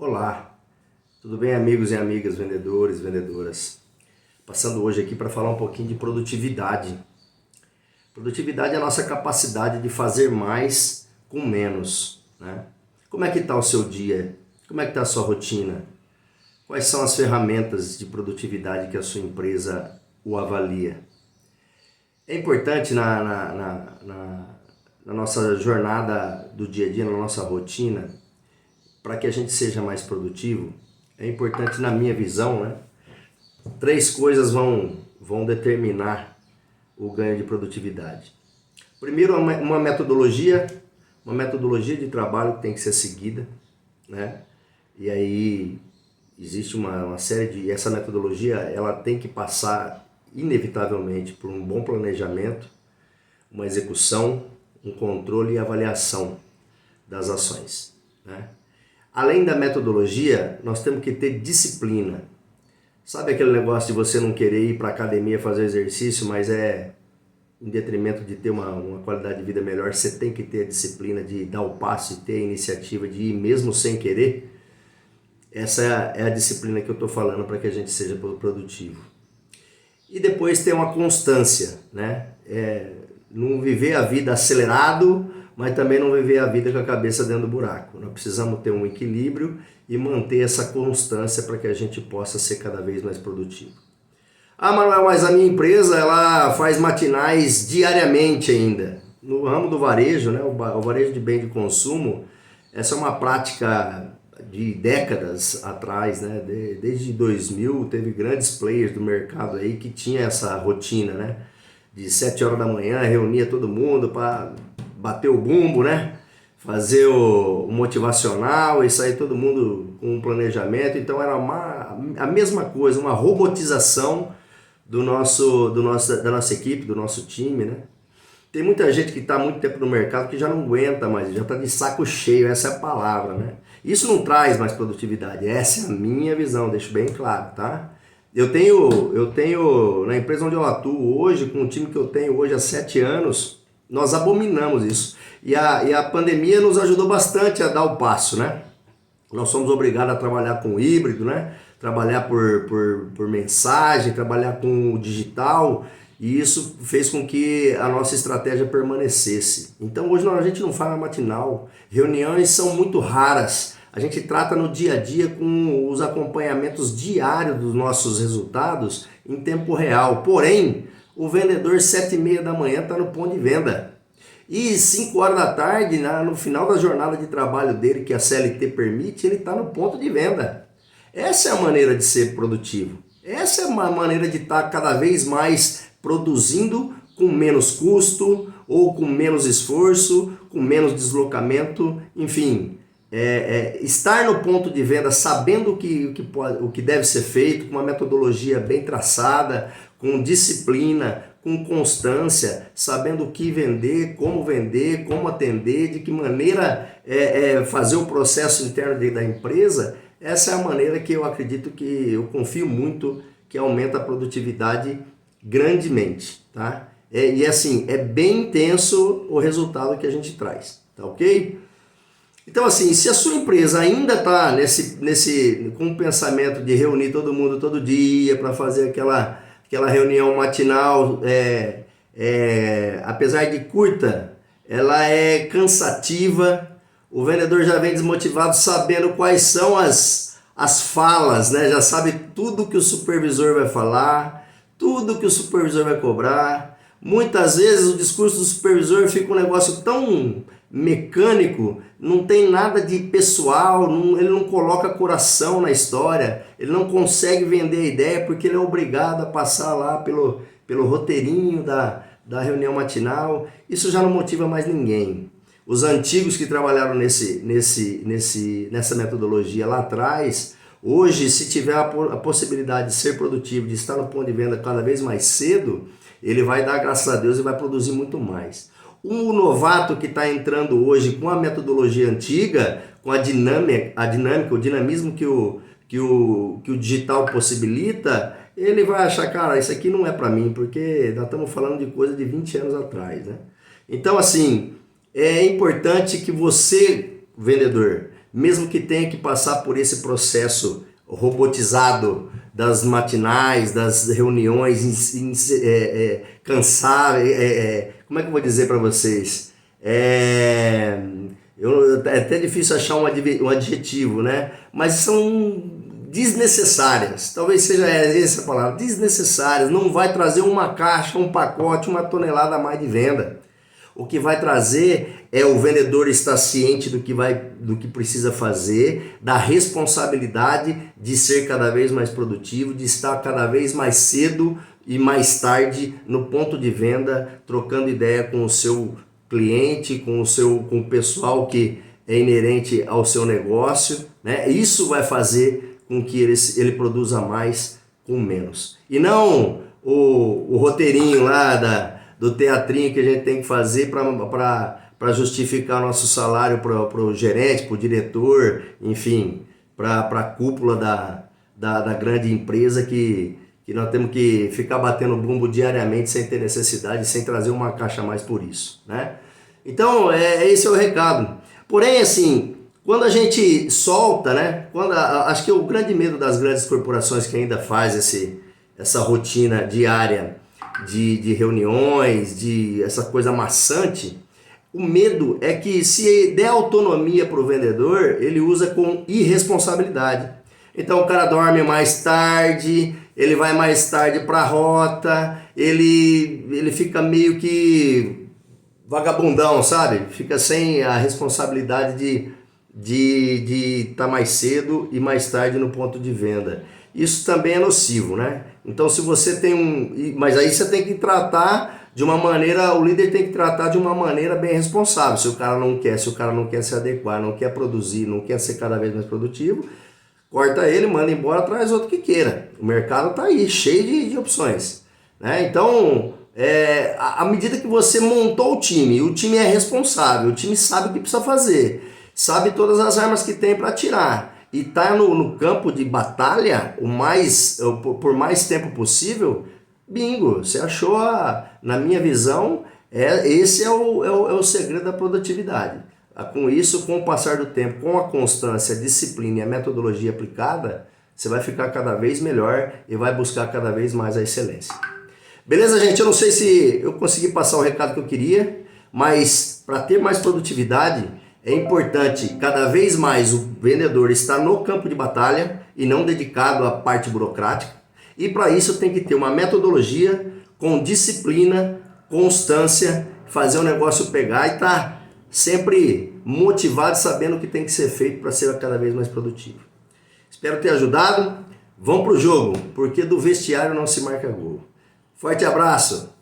Olá, tudo bem, amigos e amigas, vendedores e vendedoras? Passando hoje aqui para falar um pouquinho de produtividade. Produtividade é a nossa capacidade de fazer mais com menos, né? Como é que está o seu dia? Como é que está a sua rotina? Quais são as ferramentas de produtividade que a sua empresa o avalia? É importante na nossa jornada do dia a dia, na nossa rotina, para que a gente seja mais produtivo, é importante, na minha visão, né? Três coisas vão determinar o ganho de produtividade. Primeiro, uma metodologia de trabalho que tem que ser seguida, né? E aí existe uma série de... Essa metodologia, ela tem que passar inevitavelmente por um bom planejamento, uma execução, um controle e avaliação das ações, né? Além da metodologia, nós temos que ter disciplina. Sabe aquele negócio de você não querer ir para a academia fazer exercício, mas em detrimento de ter uma qualidade de vida melhor, você tem que ter a disciplina de dar o passo e ter a iniciativa de ir mesmo sem querer? Essa é a disciplina que eu estou falando para que a gente seja produtivo. E depois tem uma constância, né? Não viver a vida acelerado, mas também não viver a vida com a cabeça dentro do buraco. Nós precisamos ter um equilíbrio e manter essa constância para que a gente possa ser cada vez mais produtivo. Ah, Manuel, mas a minha empresa ela faz matinais diariamente ainda. No ramo do varejo, né, o varejo de bem de consumo, essa é uma prática de décadas atrás, né? Desde 2000 teve grandes players do mercado aí que tinha essa rotina, né? De 7 horas da manhã reunia todo mundo para bater o bumbo, né? Fazer o motivacional e sair todo mundo com um planejamento. Então era a mesma coisa, uma robotização da nossa equipe, do nosso time, né? Tem muita gente que está há muito tempo no mercado que já não aguenta mais, já está de saco cheio, essa é a palavra, né? Isso não traz mais produtividade, essa é a minha visão, deixo bem claro, tá? Eu tenho, na empresa onde eu atuo hoje, com o time que eu tenho hoje há 7 anos, nós abominamos isso. E a pandemia nos ajudou bastante a dar o passo, né? Nós somos obrigados a trabalhar com híbrido, né? Trabalhar por mensagem, trabalhar com o digital, e isso fez com que a nossa estratégia permanecesse. Então hoje a gente não faz matinal, reuniões são muito raras. A gente trata no dia a dia com os acompanhamentos diários dos nossos resultados em tempo real. Porém, o vendedor 7h30 da manhã está no ponto de venda. E 5 horas da tarde, no final da jornada de trabalho dele, que a CLT permite, ele está no ponto de venda. Essa é a maneira de ser produtivo. Essa é uma maneira de estar cada vez mais produzindo com menos custo, ou com menos esforço, com menos deslocamento, enfim... estar no ponto de venda sabendo o que deve ser feito, com uma metodologia bem traçada, com disciplina, com constância, sabendo o que vender, como atender, de que maneira fazer o processo interno da empresa. Essa é a maneira que eu acredito, que eu confio muito, que aumenta a produtividade grandemente, tá? E assim, é bem intenso o resultado que a gente traz, tá ok? Então assim, se a sua empresa ainda está com o pensamento de reunir todo mundo todo dia para fazer aquela reunião matinal, apesar de curta, ela é cansativa, o vendedor já vem desmotivado sabendo quais são as falas, né? Já sabe tudo que o supervisor vai falar, tudo que o supervisor vai cobrar. Muitas vezes o discurso do supervisor fica um negócio tão mecânico, não tem nada de pessoal, ele não coloca coração na história, ele não consegue vender a ideia porque ele é obrigado a passar lá pelo roteirinho da reunião matinal. Isso já não motiva mais ninguém. Os antigos que trabalharam nessa metodologia lá atrás, hoje, se tiver a possibilidade de ser produtivo, de estar no ponto de venda cada vez mais cedo, ele vai dar graças a Deus e vai produzir muito mais. O novato que está entrando hoje com a metodologia antiga, com a dinâmica, o dinamismo que o digital possibilita, ele vai achar, cara, isso aqui não é para mim, porque nós estamos falando de coisa de 20 anos atrás, né? Então, assim, é importante que você, vendedor, mesmo que tenha que passar por esse processo robotizado das matinais, das reuniões cansar, como é que eu vou dizer para vocês? É até difícil achar um adjetivo, né? Mas são desnecessárias, talvez seja essa a palavra, desnecessárias, não vai trazer uma caixa, um pacote, uma tonelada a mais de venda. O que vai trazer é o vendedor estar ciente do que precisa fazer, da responsabilidade de ser cada vez mais produtivo, de estar cada vez mais cedo e mais tarde no ponto de venda, trocando ideia com o seu cliente, com o pessoal que é inerente ao seu negócio, né? Isso vai fazer com que ele produza mais com menos. E não o roteirinho lá do teatrinho que a gente tem que fazer para justificar nosso salário para o gerente, para o diretor, enfim, para a cúpula da grande empresa que nós temos que ficar batendo bumbo diariamente sem ter necessidade, sem trazer uma caixa a mais por isso, né? Então, esse é o recado. Porém, assim, quando a gente solta, né? Acho que o grande medo das grandes corporações que ainda faz essa rotina diária de reuniões, de essa coisa maçante, o medo é que se der autonomia para o vendedor, ele usa com irresponsabilidade. Então o cara dorme mais tarde, ele vai mais tarde para a rota, ele fica meio que vagabundão, sabe? Fica sem a responsabilidade de estar mais cedo e mais tarde no ponto de venda. Isso também é nocivo, né? Então se você tem mas aí você tem que tratar de uma maneira, o líder tem que tratar de uma maneira bem responsável. Se o cara não quer se adequar, não quer produzir, não quer ser cada vez mais produtivo, corta ele, manda embora, traz outro que queira. O mercado tá aí, cheio de opções, né? Então, à medida que você montou o time é responsável, o time sabe o que precisa fazer, sabe todas as armas que tem para atirar e tá no campo de batalha por mais tempo possível, bingo, você achou, na minha visão, esse é o segredo da produtividade. Com isso, com o passar do tempo, com a constância, a disciplina e a metodologia aplicada, você vai ficar cada vez melhor e vai buscar cada vez mais a excelência. Beleza, gente? Eu não sei se eu consegui passar o recado que eu queria, mas para ter mais produtividade, é importante cada vez mais o vendedor estar no campo de batalha e não dedicado à parte burocrática. E para isso tem que ter uma metodologia com disciplina, constância, fazer o negócio pegar e estar sempre motivado, sabendo o que tem que ser feito para ser cada vez mais produtivo. Espero ter ajudado. Vamos para o jogo, porque do vestiário não se marca gol. Forte abraço!